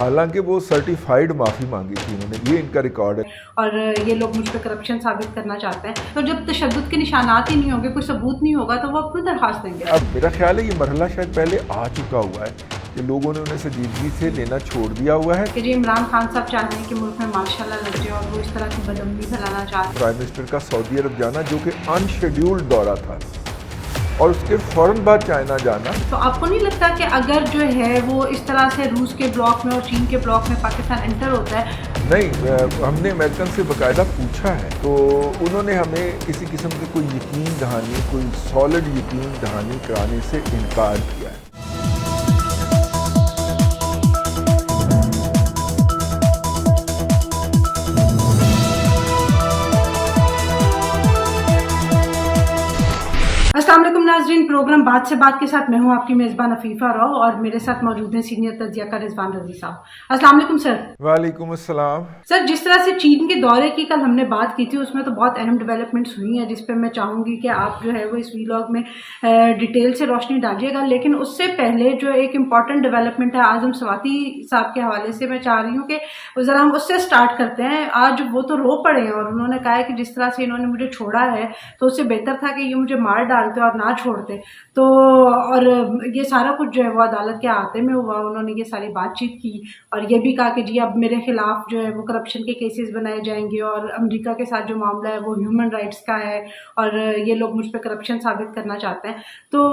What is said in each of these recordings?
حالانکہ وہ سرٹیفائیڈ معافی مانگی تھی انہوں نے، یہ ان کا ریکارڈ ہے۔ اور یہ لوگ مجھ پہ کرپشن ثابت کرنا چاہتے ہیں، تو جب تشدد کے نشانات ہی نہیں ہوں گے، کوئی ثبوت نہیں ہوگا، تو وہ اپنی درخواست دیں گے۔ اب میرا خیال ہے یہ مرحلہ شاید پہلے آ چکا ہوا ہے کہ لوگوں نے انہیں سنجیدگی سے لینا چھوڑ دیا ہوا ہے۔ کہ جی عمران خان صاحب چاہتے ہیں کہ ملک میں ماشاء اللہ لگ جائے، اور وہ اس طرح کی بدامنی پھیلانا چاہتے ہیں۔ پرائم منسٹر کا سعودی عرب جانا جو کہ ان شیڈیولڈ دورہ تھا، اور اس کے فوراً بعد چائنا جانا۔ تو آپ کو نہیں لگتا کہ اگر جو ہے وہ اس طرح سے روس کے بلاک میں اور چین کے بلاک میں پاکستان انٹر ہوتا ہے؟ نہیں، ہم نے امریکن سے باقاعدہ پوچھا ہے، تو انہوں نے ہمیں کسی قسم کی کوئی یقین دہانی، کوئی سالڈ یقین دہانی کرانے سے انکار کیا ہے۔ السلام علیکم ناظرین، پروگرام بات سے بات کے ساتھ میں ہوں آپ کی میزبان عفیفہ راؤ، اور میرے ساتھ موجود ہیں سینئر تجزیہ کار رضوان رضی صاحب۔ السلام علیکم سر۔ وعلیکم السلام۔ سر، جس طرح سے چین کے دورے کی کل ہم نے بات کی تھی، اس میں تو بہت اہم ڈیولپمنٹس ہوئی ہیں، جس پہ میں چاہوں گی کہ آپ جو ہے وہ اس ویلاگ میں ڈیٹیل سے روشنی ڈالیے گا، لیکن اس سے پہلے جو ایک امپورٹنٹ ڈیولپمنٹ ہے اعظم سواتی صاحب کے حوالے سے، میں چاہ رہی ہوں کہ ذرا ہم اس سے سٹارٹ کرتے ہیں۔ آج وہ تو رو پڑے ہیں، اور انہوں نے کہا ہے کہ جس طرح سے انہوں نے مجھے چھوڑا ہے تو اس سے بہتر تھا کہ یہ مجھے مار ڈالتے اور نہ چھوڑتے۔ تو اور یہ سارا کچھ جو ہے وہ عدالت کے احاطے میں ہوا، انہوں نے یہ ساری بات چیت کی، اور یہ بھی کہا کہ جی اب میرے خلاف جو ہے وہ کرپشن کے کیسز بنائے جائیں گے، اور امریکہ کے ساتھ جو معاملہ ہے وہ ہیومن رائٹس کا ہے، اور یہ لوگ مجھ پہ کرپشن ثابت کرنا چاہتے ہیں۔ تو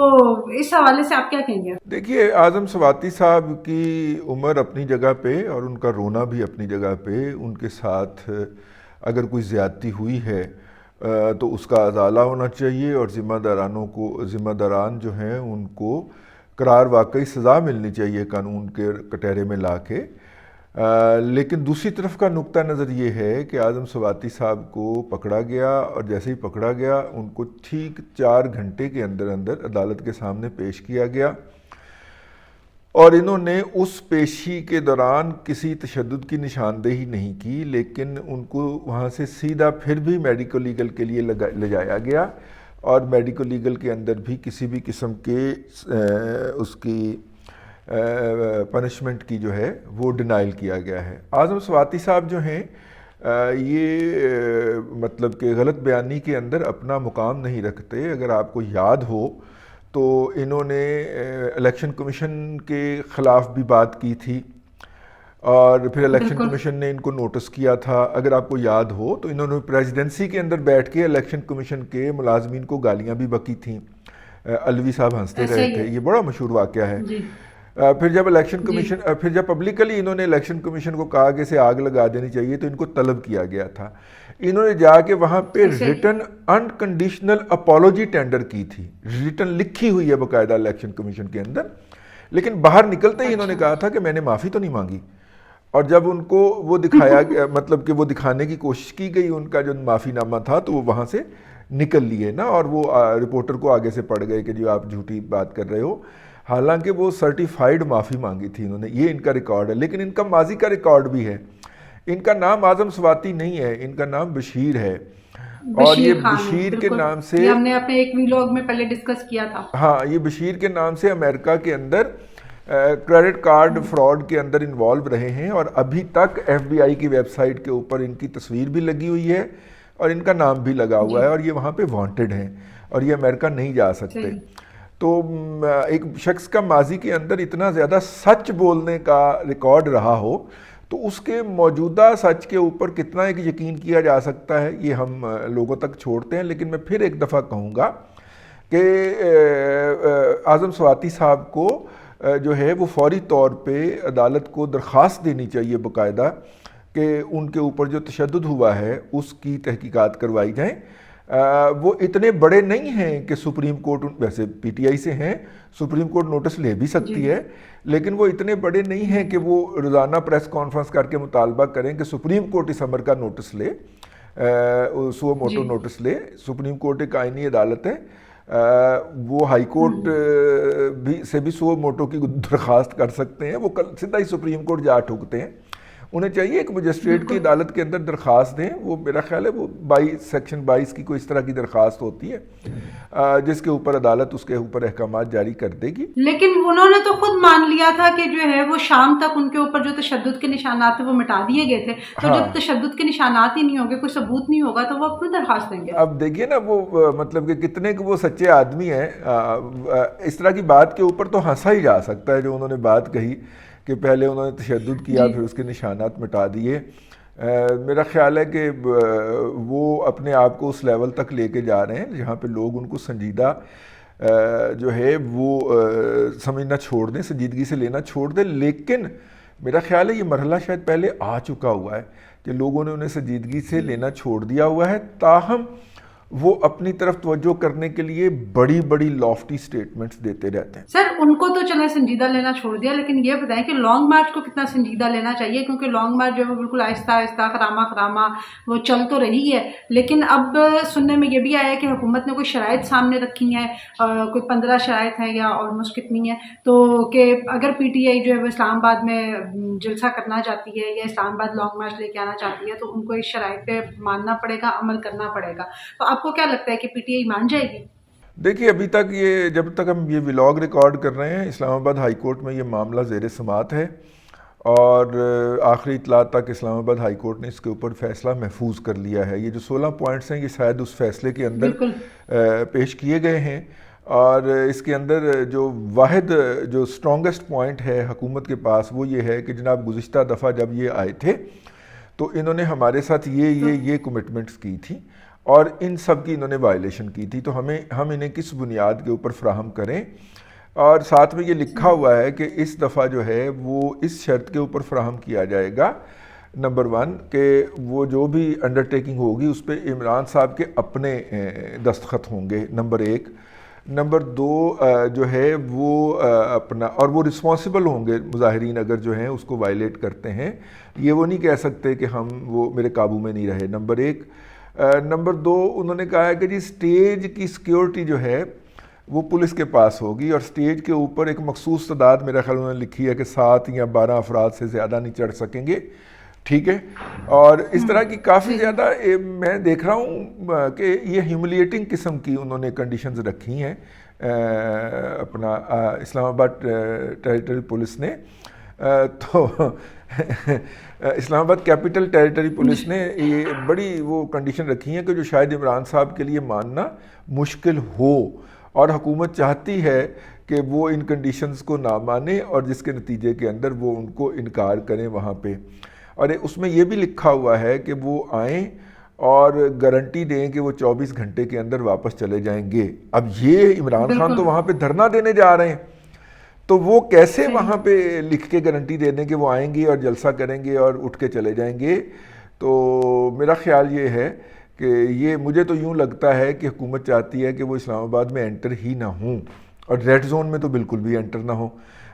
اس حوالے سے آپ کیا کہیں گے؟ دیکھیے، اعظم سواتی صاحب کی عمر اپنی جگہ پہ اور ان کا رونا بھی اپنی جگہ پہ، ان کے ساتھ اگر کوئی زیادتی ہوئی ہے تو اس کا ازالہ ہونا چاہیے، اور ذمہ داران جو ہیں ان کو قرار واقعی سزا ملنی چاہیے قانون کے کٹہرے میں لا کے۔ لیکن دوسری طرف کا نقطہ نظر یہ ہے کہ اعظم سواتی صاحب کو پکڑا گیا، اور جیسے ہی پکڑا گیا ان کو ٹھیک 4 گھنٹے کے اندر عدالت کے سامنے پیش کیا گیا، اور انہوں نے اس پیشی کے دوران کسی تشدد کی نشاندہی نہیں کی، لیکن ان کو وہاں سے سیدھا پھر بھی میڈیکل لیگل کے لیے لے جایا گیا، اور میڈیکل لیگل کے اندر بھی کسی بھی قسم کے اس کی پنشمنٹ کی جو ہے وہ ڈینائل کیا گیا ہے۔ اعظم سواتی صاحب جو ہیں یہ مطلب کہ غلط بیانی کے اندر اپنا مقام نہیں رکھتے۔ اگر آپ کو یاد ہو تو انہوں نے الیکشن کمیشن کے خلاف بھی بات کی تھی، اور پھر الیکشن کمیشن نے ان کو نوٹس کیا تھا۔ اگر آپ کو یاد ہو تو انہوں نے پریزیڈنسی کے اندر بیٹھ کے الیکشن کمیشن کے ملازمین کو گالیاں بھی بکی تھیں، الوی صاحب ہنستے رہے تھے، یہ بڑا مشہور واقعہ ہے۔ پھر جب پھر جب پبلکلی انہوں نے الیکشن کمیشن کو کہا کہ اسے آگ لگا دینی چاہیے، تو ان کو طلب کیا گیا تھا۔ انہوں نے جا کے وہاں پہ ریٹن انکنڈیشنل اپالوجی ٹینڈر کی تھی، ریٹن لکھی ہوئی ہے باقاعدہ الیکشن کمیشن کے اندر، لیکن باہر نکلتے ہی انہوں نے کہا تھا کہ میں نے معافی تو نہیں مانگی، اور جب ان کو وہ دکھایا گیا مطلب کہ وہ دکھانے کی کوشش کی گئی ان کا جو معافی نامہ تھا، تو وہ وہاں سے نکل لیے نا، اور وہ رپورٹر کو آگے سے پڑھ گئے کہ جو آپ جھوٹی بات کر رہے ہو، حالانکہ وہ سرٹیفائیڈ معافی مانگی تھی انہوں نے۔ یہ ان کا ریکارڈ ہے، لیکن ان کا ماضی کا ریکارڈ بھی ہے۔ ان کا نام اعظم سواتی نہیں ہے، ان کا نام بشیر ہے، اور یہ بشیر کے نام سے ہم نے اپنے ایک ویلاگ میں پہلے ڈسکس کیا تھا۔ ہاں، یہ بشیر کے نام سے امریکہ کے اندر کریڈٹ کارڈ فراڈ کے اندر انوالو رہے ہیں، اور ابھی تک ایف بی آئی کی ویب سائٹ کے اوپر ان کی تصویر بھی لگی ہوئی ہے، اور ان کا نام بھی لگا ہوا ہے، اور یہ وہاں پہ وانٹڈ ہیں، اور یہ امریکہ نہیں جا سکتے۔ تو ایک شخص کا ماضی کے اندر اتنا زیادہ سچ بولنے کا ریکارڈ رہا ہو، تو اس کے موجودہ سچ کے اوپر کتنا ایک یقین کیا جا سکتا ہے، یہ ہم لوگوں تک چھوڑتے ہیں۔ لیکن میں پھر ایک دفعہ کہوں گا کہ اعظم سواتی صاحب کو جو ہے وہ فوری طور پہ عدالت کو درخواست دینی چاہیے باقاعدہ کہ ان کے اوپر جو تشدد ہوا ہے اس کی تحقیقات کروائی جائیں۔ وہ اتنے بڑے نہیں ہیں کہ سپریم کورٹ، ویسے پی ٹی آئی سے ہیں، سپریم کورٹ نوٹس لے بھی سکتی ہے، لیکن وہ اتنے بڑے نہیں ہیں کہ وہ روزانہ پریس کانفرنس کر کے مطالبہ کریں کہ سپریم کورٹ اس امر کا نوٹس لے، سو موٹو نوٹس لے۔ سپریم کورٹ ایک آئینی عدالت ہے، وہ ہائی کورٹ سے بھی سو موٹو کی درخواست کر سکتے ہیں، وہ سیدھا ہی سپریم کورٹ جا ٹھوکتے ہیں۔ انہیں چاہیے ایک مجسٹریٹ کی عدالت کے اندر درخواست دیں. وہ میرا خیال ہے وہ 22 کی کوئی اس طرح کی درخواست ہوتی ہے جس کے اوپر عدالت اس کے اوپر احکامات جاری کر دے گی. لیکن انہوں نے تو خود مان لیا تھا کہ جو ہے وہ شام تک ان کے اوپر جو تشدد کے نشانات تھے وہ مٹا دیے گئے تھے. تو جب تشدد کے نشانات ہی نہیں ہوں گے, کوئی ثبوت نہیں ہوگا, تو وہ اپنی درخواست دیں گے. اب دیکھیے نا وہ مطلب کہ کتنے وہ سچے آدمی ہیں. اس طرح کی بات کے اوپر تو ہنسا ہی جا سکتا ہے جو انہوں نے بات کہی کہ پہلے انہوں نے تشدد کیا پھر اس کے نشانات مٹا دیے. میرا خیال ہے کہ وہ اپنے آپ کو اس لیول تک لے کے جا رہے ہیں جہاں پہ لوگ ان کو سنجیدہ جو ہے وہ سمجھنا چھوڑ دیں, سنجیدگی سے لینا چھوڑ دیں. لیکن میرا خیال ہے یہ مرحلہ شاید پہلے آ چکا ہوا ہے کہ لوگوں نے انہیں سنجیدگی سے لینا چھوڑ دیا ہوا ہے. تاہم وہ اپنی طرف توجہ کرنے کے لیے بڑی بڑی لافٹی سٹیٹمنٹس دیتے رہتے ہیں. سر ان کو تو چلے سنجیدہ لینا چھوڑ دیا, لیکن یہ بتائیں کہ لانگ مارچ کو کتنا سنجیدہ لینا چاہیے, کیونکہ لانگ مارچ جو ہے وہ بالکل آہستہ آہستہ خرامہ وہ چل تو رہی ہے. لیکن اب سننے میں یہ بھی آیا کہ حکومت نے کوئی شرائط سامنے رکھی ہیں, کوئی 15 شرائط ہیں یا آلموسٹ کتنی ہیں, تو کہ اگر پی ٹی آئی جو ہے وہ اسلام آباد میں جلسہ کرنا چاہتی ہے یا اسلام آباد لانگ مارچ لے کے آنا چاہتی ہے تو ان کو اس شرائط پہ ماننا پڑے گا, عمل کرنا پڑے گا. تو آپ کو کیا لگتا ہے کہ پی ٹی آئی مان جائے گی؟ دیکھیے ابھی تک جب تک ہم یہ ولاگ ریکارڈ کر رہے ہیں اسلام آباد ہائی کورٹ میں یہ معاملہ زیر سماعت ہے, اور آخری اطلاع تک اسلام آباد ہائی کورٹ نے اس کے اوپر فیصلہ محفوظ کر لیا ہے. یہ جو 16 پوائنٹس ہیں یہ شاید اس فیصلے کے اندر پیش کیے گئے ہیں, اور اس کے اندر جو واحد جو اسٹرانگسٹ پوائنٹ ہے حکومت کے پاس وہ یہ ہے کہ جناب گزشتہ دفعہ جب یہ آئے تھے تو انہوں نے ہمارے ساتھ یہ کمٹمنٹس کی تھی اور ان سب کی انہوں نے وائلیشن کی تھی, تو ہم انہیں کس بنیاد کے اوپر فراہم کریں. اور ساتھ میں یہ لکھا ہوا ہے کہ اس دفعہ جو ہے وہ اس شرط کے اوپر فراہم کیا جائے گا, نمبر 1 کہ وہ جو بھی انڈرٹیکنگ ہوگی اس پہ عمران صاحب کے اپنے دستخط ہوں گے, نمبر 1. نمبر 2 جو ہے وہ اپنا, اور وہ رسپانسبل ہوں گے مظاہرین اگر جو ہیں اس کو وائلیٹ کرتے ہیں, یہ وہ نہیں کہہ سکتے کہ وہ میرے قابو میں نہیں رہے, نمبر 1. نمبر 2 انہوں نے کہا ہے کہ جی سٹیج کی سیکیورٹی جو ہے وہ پولیس کے پاس ہوگی, اور سٹیج کے اوپر ایک مخصوص تعداد میرا خیال انہوں نے لکھی ہے کہ 7 یا 12 افراد سے زیادہ نہیں چڑھ سکیں گے, ٹھیک ہے. اور اس طرح کی کافی زیادہ میں دیکھ رہا ہوں کہ یہ ہیوملیٹنگ قسم کی انہوں نے کنڈیشنز رکھی ہیں اپنا اسلام آباد ٹیریٹری پولیس نے. تو اسلام آباد کیپٹل ٹیریٹری پولیس نے یہ بڑی وہ کنڈیشن رکھی ہیں کہ جو شاید عمران صاحب کے لیے ماننا مشکل ہو, اور حکومت چاہتی ہے کہ وہ ان کنڈیشنز کو نہ مانے اور جس کے نتیجے کے اندر وہ ان کو انکار کریں وہاں پہ. اور اس میں یہ بھی لکھا ہوا ہے کہ وہ آئیں اور گارنٹی دیں کہ وہ 24 گھنٹے کے اندر واپس چلے جائیں گے. اب یہ عمران خان تو وہاں پہ دھرنا دینے جا رہے ہیں, تو وہ کیسے وہاں پہ لکھ کے گارنٹی دے دیں کہ وہ آئیں گے اور جلسہ کریں گے اور اٹھ کے چلے جائیں گے. تو میرا خیال یہ ہے کہ یہ مجھے تو یوں لگتا ہے کہ حکومت چاہتی ہے کہ وہ اسلام آباد میں انٹر ہی نہ ہوں, اور ریڈ زون میں تو بالکل بھی انٹر نہ ہوں,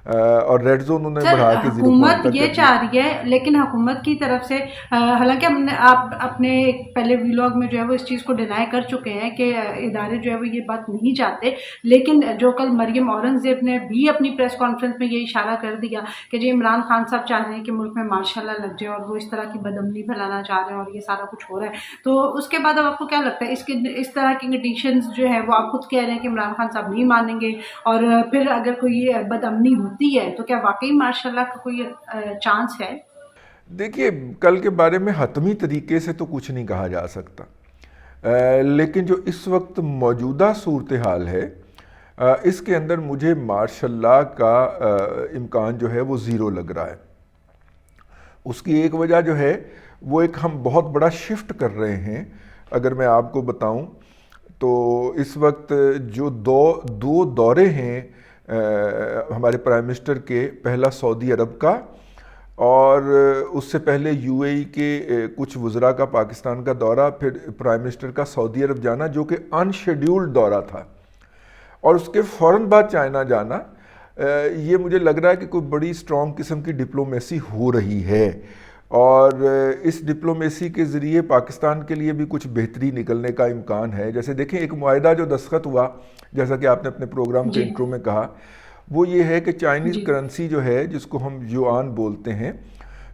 اور ریڈ زون انہوں نے بڑھا کے حکومت یہ چاہ رہی ہے. لیکن حکومت کی طرف سے حالانکہ ہم نے آپ اپنے پہلے ویلاگ میں جو ہے وہ اس چیز کو ڈینائی کر چکے ہیں کہ ادارے جو ہے وہ یہ بات نہیں چاہتے, لیکن جو کل مریم اورنگزیب نے بھی اپنی پریس کانفرنس میں یہ اشارہ کر دیا کہ جی عمران خان صاحب چاہ رہے ہیں کہ ملک میں مارشاء اللہ لگ جائے اور وہ اس طرح کی بدامنی پھیلانا چاہ رہے ہیں اور یہ سارا کچھ ہو رہا ہے. تو اس کے بعد اب آپ کو کیا لگتا ہے اس طرح کی کنڈیشنز جو ہے وہ آپ خود کہہ رہے ہیں کہ عمران خان صاحب نہیں مانیں گے, اور پھر اگر کوئی بدامنی ہوتی ہے تو کیا واقعی ماشاء اللہ کا کوئی چانس ہے؟ دیکھیے کل کے بارے میں حتمی طریقے سے تو کچھ نہیں کہا جا سکتا, لیکن جو اس وقت موجودہ صورتحال ہے اس کے اندر مجھے ماشاء اللہ کا امکان جو ہے وہ 0 لگ رہا ہے. اس کی ایک وجہ جو ہے وہ ایک ہم بہت بڑا شفٹ کر رہے ہیں. اگر میں آپ کو بتاؤں تو اس وقت جو دو دورے ہیں ہمارے پرائم منسٹر کے, پہلا سعودی عرب کا اور اس سے پہلے یو اے ای کے کچھ وزراء کا پاکستان کا دورہ, پھر پرائم منسٹر کا سعودی عرب جانا جو کہ ان شیڈیولڈ دورہ تھا, اور اس کے فوراً بعد چائنا جانا. یہ مجھے لگ رہا ہے کہ کوئی بڑی اسٹرانگ قسم کی ڈپلومیسی ہو رہی ہے, اور اس ڈپلومیسی کے ذریعے پاکستان کے لیے بھی کچھ بہتری نکلنے کا امکان ہے. جیسے دیکھیں ایک معاہدہ جو دستخط ہوا, جیسا کہ آپ نے اپنے پروگرام کے انٹرو میں کہا, وہ یہ ہے کہ چائنیز کرنسی جو ہے جس کو ہم یوان بولتے ہیں,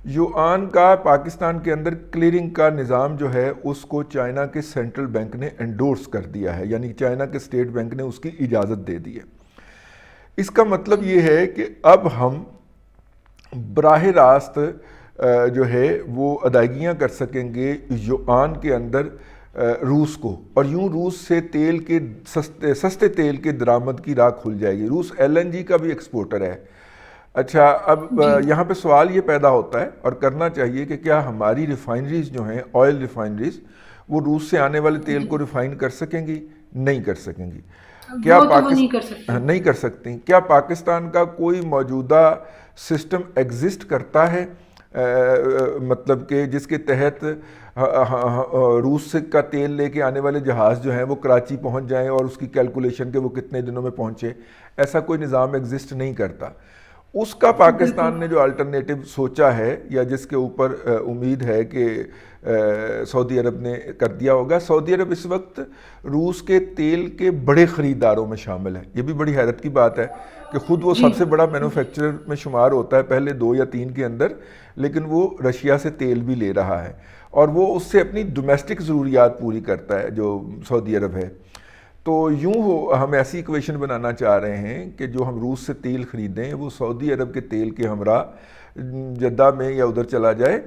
یوآن کا پاکستان کے اندر کلیئرنگ کا نظام جو ہے اس کو چائنا کے سینٹرل بینک نے انڈورس کر دیا ہے، یعنی چائنا کے اسٹیٹ بینک نے اس کی اجازت دے دی ہے۔ اس کا مطلب یہ ہے کہ اب ہم براہ راست جو ہے وہ ادائیگیاں کر سکیں گے یوآن کے اندر روس کو، اور یوں روس سے تیل کے سستے تیل کے درآمد کی راہ کھل جائے گی۔ روس LNG کا بھی ایکسپورٹر ہے۔ اچھا، اب یہاں پہ سوال یہ پیدا ہوتا ہے اور کرنا چاہیے کہ کیا ہماری ریفائنریز جو ہیں، آئل ریفائنریز، وہ روس سے آنے والے تیل کو ریفائن کر سکیں گی؟ نہیں کر سکیں گی۔ کیا نہیں کر سکتی؟ کیا پاکستان کا کوئی موجودہ سسٹم ایگزسٹ کرتا ہے مطلب کہ جس کے تحت روس سے کا تیل لے کے آنے والے جہاز جو ہیں وہ کراچی پہنچ جائیں اور اس کی کیلکولیشن کہ وہ کتنے دنوں میں پہنچے؟ ایسا کوئی نظام ایگزسٹ نہیں کرتا۔ اس کا پاکستان نے جو الٹرنیٹو سوچا ہے یا جس کے اوپر امید ہے کہ سعودی عرب نے کر دیا ہوگا، سعودی عرب اس وقت روس کے تیل کے بڑے خریداروں میں شامل ہے۔ یہ بھی بڑی حیرت کی بات ہے کہ خود وہ سب سے بڑا مینوفیکچرر میں شمار ہوتا ہے پہلے 2 یا 3 کے اندر، لیکن وہ رشیا سے تیل بھی لے رہا ہے اور وہ اس سے اپنی ڈومیسٹک ضروریات پوری کرتا ہے جو سعودی عرب ہے۔ تو یوں ہم ایسی ایکویشن بنانا چاہ رہے ہیں کہ جو ہم روس سے تیل خریدیں وہ سعودی عرب کے تیل کے ہمراہ جدہ میں یا ادھر چلا جائے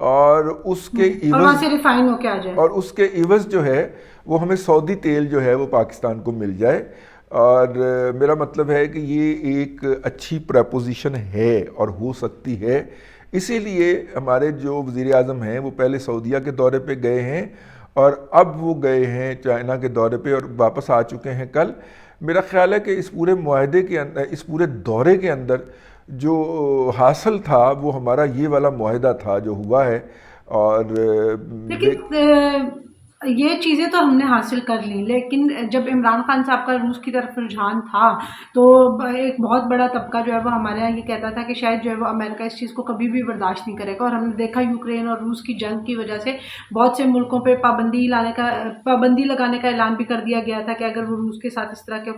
اور اس کے عوض سے ریفائن ہو کے آ جائے، اور اس کے عوض جو ہے وہ ہمیں سعودی تیل جو ہے وہ پاکستان کو مل جائے۔ اور میرا مطلب ہے کہ یہ ایک اچھی پریپوزیشن ہے اور ہو سکتی ہے۔ اسی لیے ہمارے جو وزیر اعظم ہیں وہ پہلے سعودیہ کے دورے پہ گئے ہیں اور اب وہ گئے ہیں چائنا کے دورے پہ اور واپس آ چکے ہیں کل۔ میرا خیال ہے کہ اس پورے معاہدے کے اندر، اس پورے دورے کے اندر جو حاصل تھا وہ ہمارا یہ والا معاہدہ تھا جو ہوا ہے۔ اور لیکن یہ چیزیں تو ہم نے حاصل کر لیں، لیکن جب عمران خان صاحب کا روس کی طرف رجحان تھا تو ایک بہت بڑا طبقہ جو ہے وہ ہمارے یہاں یہ کہتا تھا کہ شاید جو ہے وہ امریکہ اس چیز کو کبھی بھی برداشت نہیں کرے گا، اور ہم نے دیکھا یوکرین اور روس کی جنگ کی وجہ سے بہت سے ملکوں پہ پابندی لگانے کا اعلان بھی کر دیا گیا تھا کہ اگر وہ روس کے ساتھ اس طرح کے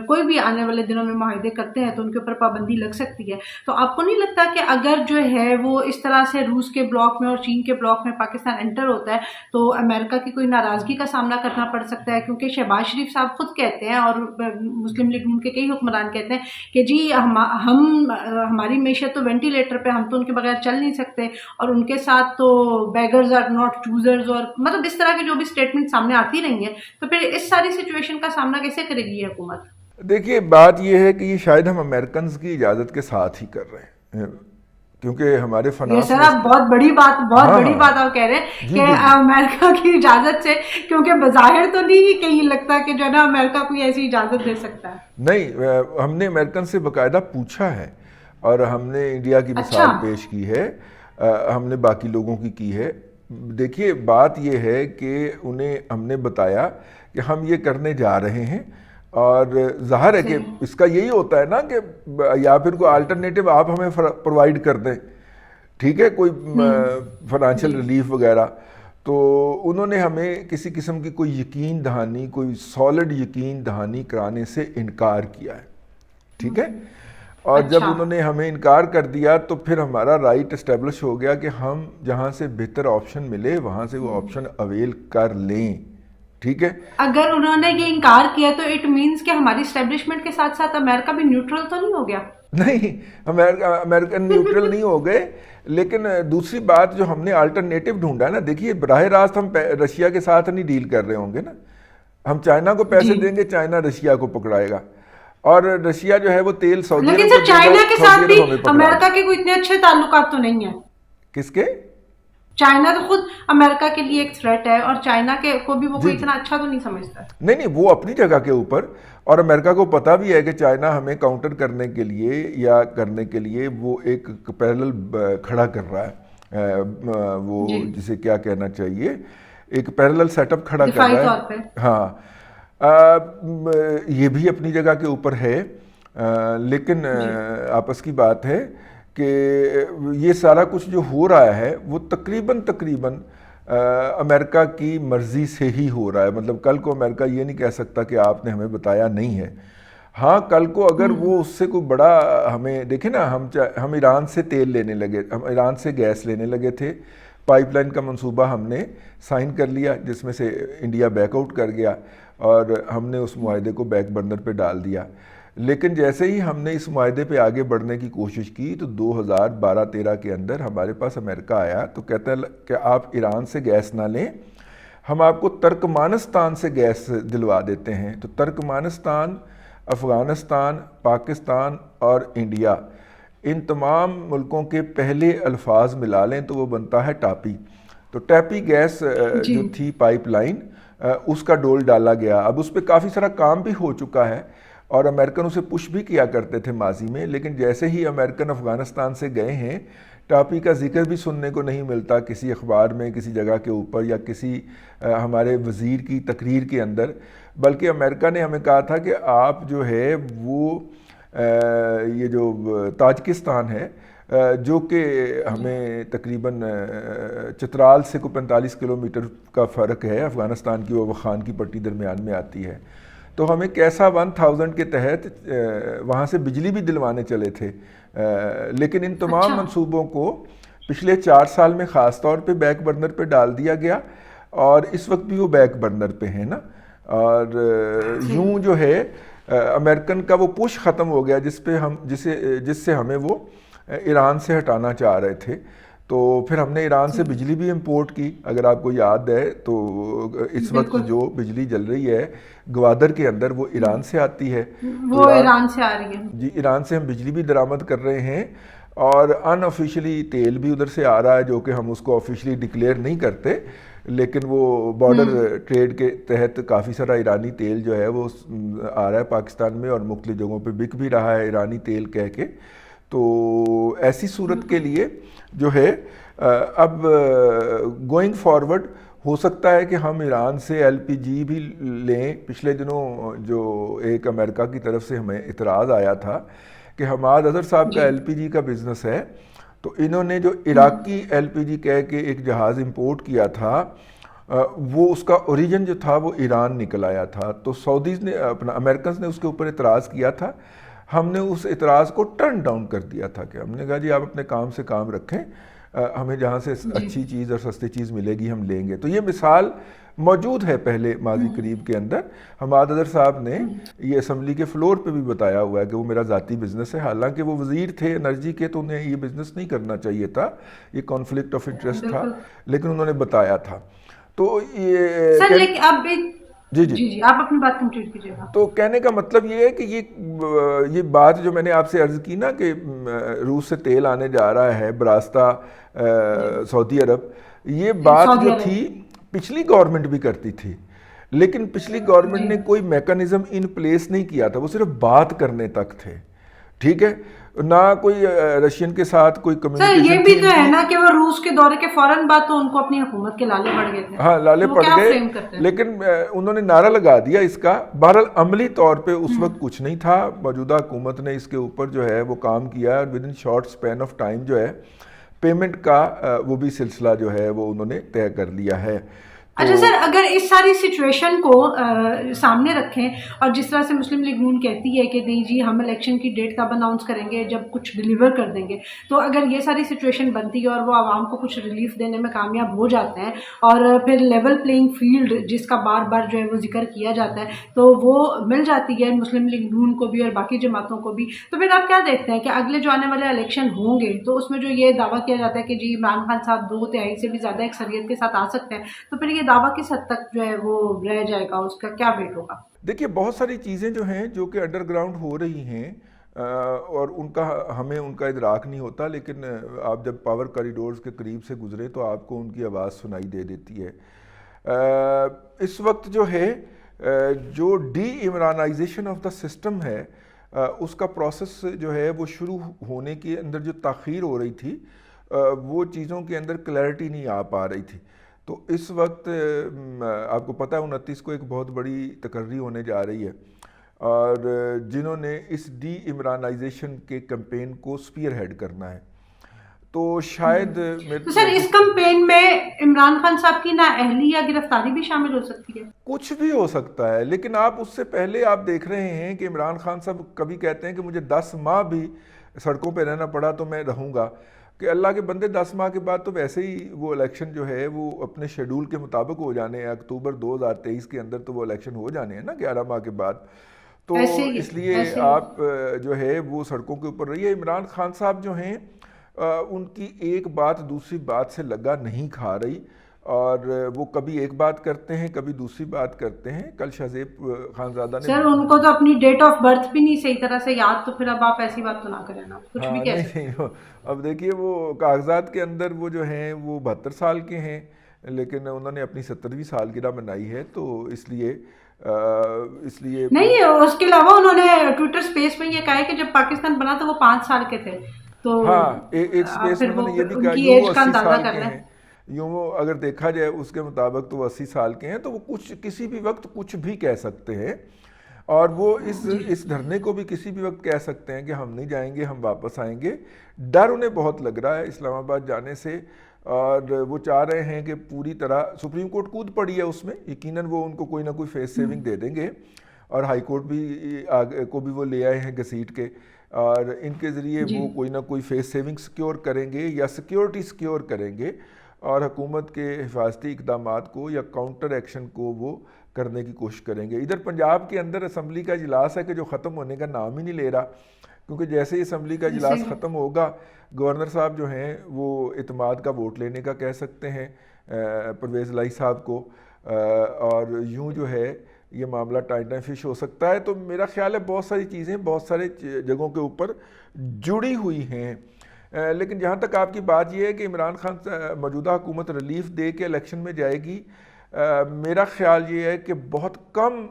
کوئی بھی آنے والے دنوں میں معاہدے کرتے ہیں تو ان کے اوپر پابندی لگ سکتی ہے۔ تو آپ کو نہیں لگتا کہ اگر جو ہے وہ اس طرح سے روس کے بلاک میں اور چین کے بلاک میں پاکستان انٹر ہوتا ہے تو امریکہ کی کوئی ناراضگی کا سامنا کرنا پڑ سکتا ہے؟ کیونکہ شہباز شریف صاحب خود کہتے ہیں اور مسلم لیگ کے کئی حکمران کہتے ہیں کہ جی ہماری معیشت تو وینٹیلیٹر پہ، ہم تو ان کے بغیر چل نہیں سکتے، اور ان کے ساتھ تو بیگرز آر ناٹ چوزرز، اور مطلب اس طرح کی جو بھی اسٹیٹمنٹ سامنے آتی رہی ہیں، تو پھر اس ساری سچویشن کا سامنا کیسے کرے گی یہ حکومت؟ دیکھیے بات یہ ہے کہ یہ شاید ہم امریکنز کی اجازت کے ساتھ ہی کر رہے ہیں، کیونکہ ہمارے فنانس سر آپ بہت بڑی بات آپ کہہ رہے ہیں کہ امریکہ کی اجازت سے، کیونکہ بظاہر تو نہیں کہیں لگتا کہ جو ہے نا امریکہ کوئی ایسی اجازت دے سکتا ہے۔ نہیں، ہم نے امریکن سے باقاعدہ پوچھا ہے اور ہم نے انڈیا کی مثال پیش کی ہے، ہم نے باقی لوگوں کی ہے۔ دیکھیے بات یہ ہے کہ انہیں ہم نے بتایا کہ ہم یہ کرنے جا رہے ہیں، اور ظاہر ہے کہ اس کا یہی ہوتا ہے نا کہ یا پھر کوئی الٹرنیٹو آپ ہمیں پرووائڈ کر دیں، ٹھیک ہے، کوئی فائنینشیل ریلیف وغیرہ۔ تو انہوں نے ہمیں کسی قسم کی کوئی یقین دہانی، کوئی سالڈ یقین دہانی کرانے سے انکار کیا ہے، ٹھیک ہے۔ اور جب انہوں نے ہمیں انکار کر دیا تو پھر ہمارا رائٹ اسٹیبلش ہو گیا کہ ہم جہاں سے بہتر آپشن ملے وہاں سے وہ آپشن اویل کر لیں، ٹھیک ہے۔ اگر انہوں نے یہ انکار کیا تو اٹ مینس کہ ہماری اسٹیبلشمنٹ کے ساتھ ساتھ امریکہ بھی نیوٹرل تو نہیں ہو گیا؟ نہیں، امریکن نیوٹرل نہیں ہو گئے، لیکن دوسری بات جو ہم نے الٹرنیٹو ڈھونڈا ہے نا، دیکھیے براہ راست ہم رشیا کے ساتھ نہیں ڈیل کر رہے ہوں گے نا، ہم چائنا کو پیسے دیں گے، چائنا رشیا کو پکڑائے گا، اور رشیا جو ہے وہ تیل سعودی عرب کو دے گا، لیکن سر چائنا کے ساتھ بھی امریکہ کے کوئی اتنے اچھے تعلقات تو نہیں ہیں۔ کس کے؟ چائنا تو خود امریکہ کے لیے ایک تھریٹ ہے، اور چائنا کے کو بھی وہ کوئی اتنا اچھا تو نہیں سمجھتا۔ نہیں، وہ اپنی جگہ کے اوپر، اور امریکہ کو پتہ بھی ہے کہ چائنا ہمیں کاؤنٹر کرنے کے لیے یا کرنے کے لیے وہ ایک پیرلل کھڑا کر رہا ہے، وہ جسے کیا کہنا چاہیے، ایک پیرلل سیٹ اپ کھڑا کر رہا ہے۔ ہاں، یہ بھی اپنی جگہ کے اوپر ہے، لیکن آپس کی بات ہے کہ یہ سارا کچھ جو ہو رہا ہے وہ تقریباً امریکہ کی مرضی سے ہی ہو رہا ہے۔ مطلب کل کو امریکہ یہ نہیں کہہ سکتا کہ آپ نے ہمیں بتایا نہیں ہے۔ ہاں کل کو اگر وہ اس سے کوئی بڑا ہمیں دیکھیں نا، ہم ایران سے تیل لینے لگے، ہم ایران سے گیس لینے لگے تھے، پائپ لائن کا منصوبہ ہم نے سائن کر لیا جس میں سے انڈیا بیک آؤٹ کر گیا اور ہم نے اس معاہدے کو بیک برنر پہ ڈال دیا. لیکن جیسے ہی ہم نے اس معاہدے پہ آگے بڑھنے کی کوشش کی تو 2012-13 کے اندر ہمارے پاس امریکہ آیا تو کہتا ہے کہ آپ ایران سے گیس نہ لیں، ہم آپ کو ترکمانستان سے گیس دلوا دیتے ہیں. تو ترکمانستان، افغانستان، پاکستان اور انڈیا، ان تمام ملکوں کے پہلے الفاظ ملا لیں تو وہ بنتا ہے ٹاپی. تو ٹیپی گیس جو تھی پائپ لائن، اس کا ڈول ڈالا گیا. اب اس پہ کافی سارا کام بھی ہو چکا ہے اور امریکن اسے پش بھی کیا کرتے تھے ماضی میں، لیکن جیسے ہی امریکن افغانستان سے گئے ہیں ٹاپی کا ذکر بھی سننے کو نہیں ملتا کسی اخبار میں، کسی جگہ کے اوپر، یا کسی ہمارے وزیر کی تقریر کے اندر. بلکہ امریکہ نے ہمیں کہا تھا کہ آپ جو ہے وہ یہ جو تاجکستان ہے جو کہ ہمیں تقریباً چترال سے کوئی 45 کلومیٹر کا فرق ہے، افغانستان کی وہ خان کی پٹی درمیان میں آتی ہے، تو ہمیں کیسا 1000 کے تحت وہاں سے بجلی بھی دلوانے چلے تھے. لیکن ان تمام منصوبوں کو پچھلے 4 سال میں خاص طور پہ بیک برنر پہ ڈال دیا گیا اور اس وقت بھی وہ بیک برنر پہ ہیں نا. اور یوں جو ہے امریکن کا وہ پش ختم ہو گیا جس سے ہمیں وہ ایران سے ہٹانا چاہ رہے تھے. تو پھر ہم نے ایران سے بجلی بھی امپورٹ کی. اگر آپ کو یاد ہے تو اس وقت جو بجلی جل رہی ہے گوادر کے اندر وہ ایران سے آتی ہے، وہ ایران سے آ رہی ہے. جی ایران سے ہم بجلی بھی درآمد کر رہے ہیں اور ان آفیشلی تیل بھی ادھر سے آ رہا ہے جو کہ ہم اس کو آفیشلی ڈکلیئر نہیں کرتے، لیکن وہ بارڈر ٹریڈ کے تحت کافی سارا ایرانی تیل جو ہے وہ آ رہا ہے پاکستان میں اور مختلف جگہوں پہ بک بھی رہا ہے ایرانی تیل کہہ کے. تو ایسی صورت کے لیے جو ہے اب گوئنگ فارورڈ ہو سکتا ہے کہ ہم ایران سے ایل پی جی بھی لیں. پچھلے دنوں جو ایک امریکہ کی طرف سے ہمیں اعتراض آیا تھا کہ حماد اظہر صاحب کا ایل پی جی کا بزنس ہے، تو انہوں نے جو عراقی ایل پی جی کہہ کے ایک جہاز امپورٹ کیا تھا وہ اس کا اوریجن جو تھا وہ ایران نکل آیا تھا. تو سعودیز نے امریکنز نے اس کے اوپر اعتراض کیا تھا. ہم نے اس اعتراض کو ٹرن ڈاؤن کر دیا تھا کہ ہم نے کہا جی آپ اپنے کام سے کام رکھیں، ہمیں جہاں سے اچھی چیز اور سستی چیز ملے گی ہم لیں گے. تو یہ مثال موجود ہے پہلے ماضی قریب کے اندر. حماد اظہر صاحب نے یہ اسمبلی کے فلور پہ بھی بتایا ہوا ہے کہ وہ میرا ذاتی بزنس ہے، حالانکہ وہ وزیر تھے انرجی کے تو انہیں یہ بزنس نہیں کرنا چاہیے تھا، یہ کانفلکٹ آف انٹرسٹ تھا، لیکن انہوں نے بتایا تھا. تو یہ سر لیکن اب جی آپ اپنی بات کمپلیٹ کیجیے گا. تو کہنے کا مطلب یہ ہے کہ یہ بات جو میں نے آپ سے عرض کی نا کہ روس سے تیل آنے جا رہا ہے براستہ سعودی عرب، یہ بات جو تھی پچھلی گورنمنٹ بھی کرتی تھی، لیکن پچھلی گورنمنٹ نے کوئی میکانزم ان پلیس نہیں کیا تھا، وہ صرف بات کرنے تک تھے. ٹھیک ہے، نہ کوئی رشین کے ساتھ کوئی کمیونیکیشن. سر یہ بھی تو ہے نا کہ وہ روس کے دورے کے فوراً بعد تو ان کو اپنی حکومت کے لالے پڑ گئے تھے. ہاں لالے پڑ گئے، لیکن انہوں نے نعرہ لگا دیا اس کا. بہرحال عملی طور پہ اس وقت کچھ نہیں تھا. موجودہ حکومت نے اس کے اوپر جو ہے وہ کام کیا اور with in short span of time جو ہے پیمنٹ کا وہ بھی سلسلہ جو ہے وہ انہوں نے طے کر لیا ہے. اچھا سر، اگر اس ساری سچویشن کو سامنے رکھیں اور جس طرح سے مسلم لیگ نون کہتی ہے کہ نہیں جی ہم الیکشن کی ڈیٹ کب اناؤنس کریں گے جب کچھ ڈیلیور کر دیں گے، تو اگر یہ ساری سچویشن بنتی ہے اور وہ عوام کو کچھ ریلیف دینے میں کامیاب ہو جاتے ہیں اور پھر لیول پلینگ فیلڈ جس کا بار بار جو ہے وہ ذکر کیا جاتا ہے تو وہ مل جاتی ہے مسلم لیگ نون کو بھی اور باقی جماعتوں کو بھی، تو پھر آپ کیا دیکھتے ہیں کہ اگلے جو آنے والے الیکشن ہوں گے تو اس میں جو یہ دعویٰ کیا جاتا ہے کہ جی عمران خان صاحب 2/3 سے بھی زیادہ اکثریت کے ساتھ آ سکتے ہیں، تو پھر یہ دعویٰ کس حد تک جو ہے وہ رہ جائے گا، اس کا کیا ویٹ ہوگا؟ دیکھیے بہت ساری چیزیں جو ہیں جو کہ انڈر گراؤنڈ ہو رہی ہیں اور ہمیں ان کا ادراک نہیں ہوتا، لیکن آپ جب پاور کوریڈورز کے قریب سے گزرے تو آپ کو ان کی آواز سنائی دے دیتی ہے. اس وقت جو ہے جو ڈی عمرانائزیشن آف دا سسٹم ہے اس کا پروسیس جو ہے وہ شروع ہونے کے اندر جو تاخیر ہو رہی تھی وہ چیزوں کے اندر کلیئرٹی نہیں آ پا رہی تھی. تو اس وقت آپ کو پتہ ہے 29 کو ایک بہت بڑی تقرری ہونے جا رہی ہے اور جنہوں نے اس ڈی عمرانائزیشن کے کمپین کو سپیئر ہیڈ کرنا ہے. تو شاید تو سر اس کمپین میں عمران خان صاحب کی نااہلی یا گرفتاری بھی شامل ہو سکتی ہے؟ کچھ بھی ہو سکتا ہے، لیکن آپ اس سے پہلے آپ دیکھ رہے ہیں کہ عمران خان صاحب کبھی کہتے ہیں کہ مجھے 10 ماہ بھی سڑکوں پہ رہنا پڑا تو میں رہوں گا، کہ اللہ کے بندے 10 ماہ کے بعد تو ویسے ہی وہ الیکشن جو ہے وہ اپنے شیڈول کے مطابق ہو جانے ہیں، اکتوبر 2023 کے اندر تو وہ الیکشن ہو جانے ہیں نا 11 ماہ کے بعد، تو اس لیے آپ جو ہے وہ سڑکوں کے اوپر رہیے۔ عمران خان صاحب جو ہیں ان کی ایک بات دوسری بات سے لگا نہیں کھا رہی، اور وہ کبھی ایک بات کرتے ہیں کبھی دوسری بات کرتے ہیں۔ کل شہزیب خانزادہ نے سر ان کو تو اپنی ڈیٹ آف برتھ بھی نہیں صحیح طرح سے یاد، تو پھر اب آپ ایسی بات تو نہ کریں نا، کچھ بھی کہہ سکتے ہیں۔ اب دیکھیے وہ کاغذات کے اندر وہ جو ہیں وہ 72 سال کے ہیں، لیکن انہوں نے اپنی 70ویں سالگرہ منائی ہے، تو اس لیے نہیں، اس کے علاوہ انہوں نے ٹویٹر سپیس میں یہ کہا ہے کہ جب پاکستان بنا تو وہ 5 سال کے تھے، تو ہاں ایک سپیس میں انہوں نے یہ بھی کہا یوں وہ 80 سال کے ہیں، یوں وہ اگر دیکھا جائے اس کے مطابق تو وہ 80 سال کے ہیں، تو وہ کسی بھی وقت کچھ بھی کہہ سکتے ہیں، اور وہ اس دھرنے کو بھی کسی بھی وقت کہہ سکتے ہیں کہ ہم نہیں جائیں گے، ہم واپس آئیں گے۔ ڈر انہیں بہت لگ رہا ہے اسلام آباد جانے سے، اور وہ چاہ رہے ہیں کہ پوری طرح سپریم کورٹ کود پڑی ہے اس میں، یقیناً وہ ان کو کوئی نہ کوئی فیس سیونگ دے دیں گے، اور ہائی کورٹ بھی کو بھی وہ لے آئے ہیں گھسیٹ کے، اور ان کے ذریعے وہ کوئی نہ کوئی فیس سیونگ سیکیور کریں گے یا سیکیورٹی سیکیور کریں گے، اور حکومت کے حفاظتی اقدامات کو یا کاؤنٹر ایکشن کو وہ کرنے کی کوشش کریں گے۔ ادھر پنجاب کے اندر اسمبلی کا اجلاس ہے کہ جو ختم ہونے کا نام ہی نہیں لے رہا، کیونکہ جیسے ہی اسمبلی کا اجلاس ختم ہوگا گورنر صاحب جو ہیں وہ اعتماد کا ووٹ لینے کا کہہ سکتے ہیں پرویز الہی صاحب کو، اور یوں جو ہے یہ معاملہ ٹائم فش ہو سکتا ہے۔ تو میرا خیال ہے بہت ساری چیزیں بہت سارے جگہوں کے اوپر جڑی ہوئی ہیں، لیکن جہاں تک آپ کی بات یہ ہے کہ عمران خان موجودہ حکومت ریلیف دے کے الیکشن میں جائے گی، میرا خیال یہ ہے کہ بہت کم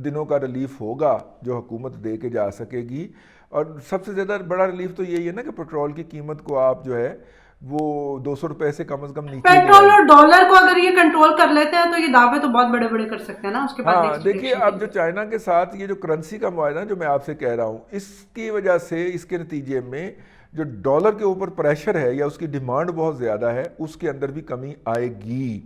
دنوں کا ریلیف ہوگا جو حکومت دے کے جا سکے گی، اور سب سے زیادہ بڑا ریلیف تو یہی ہے نا کہ پیٹرول کی قیمت کو آپ جو ہے وہ 200 روپے سے کم از کم نیچے، پیٹرول اور ڈالر کو اگر یہ کنٹرول کر لیتے ہیں تو یہ دعوے تو بہت بڑے بڑے کر سکتے ہیں نا اس کے بعد۔ ہاں دیکھیے اب جو چائنا کے ساتھ یہ جو کرنسی کا معاہدہ جو میں آپ سے کہہ رہا ہوں، اس کی وجہ سے اس کے نتیجے میں جو ڈالر کے اوپر پریشر ہے یا اس کی ڈیمانڈ بہت زیادہ ہے، اس کے اندر بھی کمی آئے گی،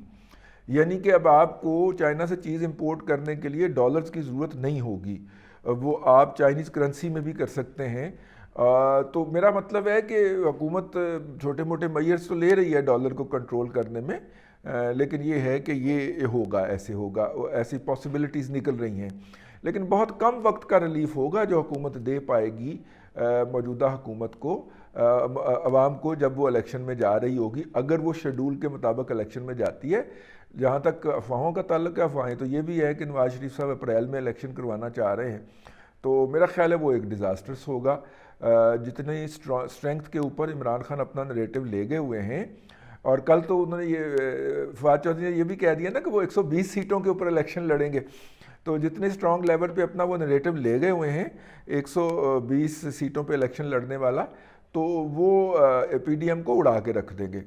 یعنی کہ اب آپ کو چائنا سے چیز امپورٹ کرنے کے لیے ڈالرز کی ضرورت نہیں ہوگی، وہ آپ چائنیز کرنسی میں بھی کر سکتے ہیں۔ تو میرا مطلب ہے کہ حکومت چھوٹے موٹے میئرز تو لے رہی ہے ڈالر کو کنٹرول کرنے میں، لیکن یہ ہے کہ یہ ہوگا، ایسے ہوگا، ایسی پاسبلٹیز نکل رہی ہیں، لیکن بہت کم وقت کا ریلیف ہوگا جو حکومت دے پائے گی موجودہ حکومت کو، عوام کو، جب وہ الیکشن میں جا رہی ہوگی، اگر وہ شیڈول کے مطابق الیکشن میں جاتی ہے۔ جہاں تک افواہوں کا تعلق ہے، افواہیں تو یہ بھی ہے کہ نواز شریف صاحب اپریل میں الیکشن کروانا چاہ رہے ہیں، تو میرا خیال ہے وہ ایک ڈیزاسٹرس ہوگا۔ جتنی اسٹرینگتھ کے اوپر عمران خان اپنا نریٹو لے گئے ہوئے ہیں، اور کل تو انہوں نے یہ فواد چودھری نے یہ بھی کہہ دیا نا کہ وہ 120 سیٹوں کے اوپر الیکشن لڑیں گے، تو جتنے اسٹرانگ لیول پہ اپنا وہ نریٹو لے گئے ہوئے ہیں 120 سیٹوں پہ الیکشن لڑنے والا، تو وہ پی ڈی ایم کو اڑا کے رکھ دیں گے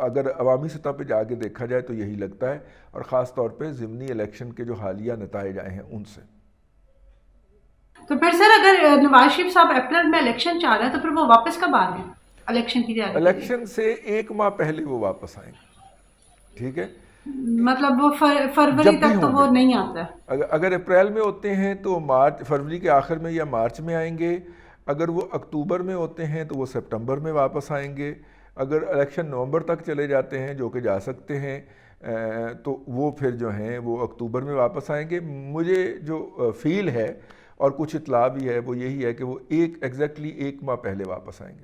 اگر عوامی سطح پہ جا کے دیکھا جائے تو یہی لگتا ہے، اور خاص طور پہ ضمنی الیکشن کے جو حالیہ نتائج آئے ہیں ان سے۔ تو پھر سر اگر نواز شریف صاحب اپریل میں الیکشن چاہ رہے ہیں تو پھر وہ واپس کب آ رہے ہیں الیکشن کی تیاری؟ الیکشن سے 1 ماہ پہلے وہ واپس آئیں گے، ٹھیک ہے، مطلب وہ فروری تک تو وہ نہیں آتا ہے۔ اگر اپریل میں ہوتے ہیں تو فروری کے آخر میں یا مارچ میں آئیں گے، اگر وہ اکتوبر میں ہوتے ہیں تو وہ سپٹمبر میں واپس آئیں گے، اگر الیکشن نومبر تک چلے جاتے ہیں جو کہ جا سکتے ہیں تو وہ پھر جو ہیں وہ اکتوبر میں واپس آئیں گے۔ مجھے جو فیل ہے اور کچھ اطلاع بھی ہے وہ یہی ہے کہ وہ ایگزیکٹلی 1 ماہ پہلے واپس آئیں گے۔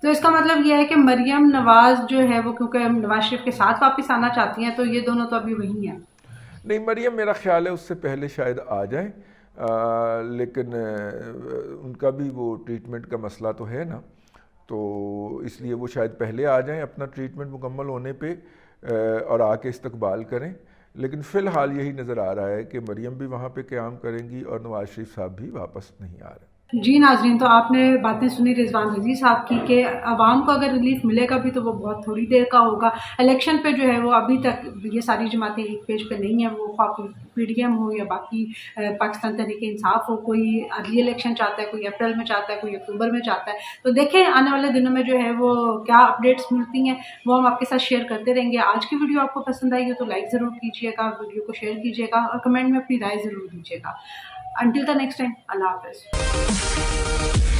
تو اس کا مطلب یہ ہے کہ مریم نواز جو ہے وہ کیونکہ نواز شریف کے ساتھ واپس آنا چاہتی ہیں تو یہ دونوں تو ابھی وہی ہیں۔ نہیں، مریم میرا خیال ہے اس سے پہلے شاید آ جائیں، لیکن ان کا بھی وہ ٹریٹمنٹ کا مسئلہ تو ہے نا، تو اس لیے وہ شاید پہلے آ جائیں اپنا ٹریٹمنٹ مکمل ہونے پہ اور آ کے استقبال کریں، لیکن فی الحال یہی نظر آ رہا ہے کہ مریم بھی وہاں پہ قیام کریں گی اور نواز شریف صاحب بھی واپس نہیں آ رہے۔ جی ناظرین، تو آپ نے باتیں سنی رضوان رضی صاحب کی کہ عوام کو اگر ریلیف ملے گا بھی تو وہ بہت تھوڑی دیر کا ہوگا. الیکشن پہ جو ہے وہ ابھی تک یہ ساری جماعتیں ایک پیج پہ نہیں ہیں، وہ خواہ پی ڈی ایم ہو یا باقی پاکستان تحریک انصاف ہو. کوئی ارلی الیکشن چاہتا ہے، کوئی اپریل میں چاہتا ہے، کوئی اکتوبر میں چاہتا ہے. تو دیکھیں آنے والے دنوں میں جو ہے وہ کیا اپڈیٹس ملتی ہیں، وہ ہم آپ کے ساتھ شیئر کرتے رہیں گے. آج کی ویڈیو آپ کو پسند آئی ہو تو لائک ضرور کیجیے گا، ویڈیو کو شیئر کیجیے گا اور کمنٹ میں اپنی رائے ضرور دیجیے گا. انٹل دا نیکسٹ ٹائم، اللہ حافظ.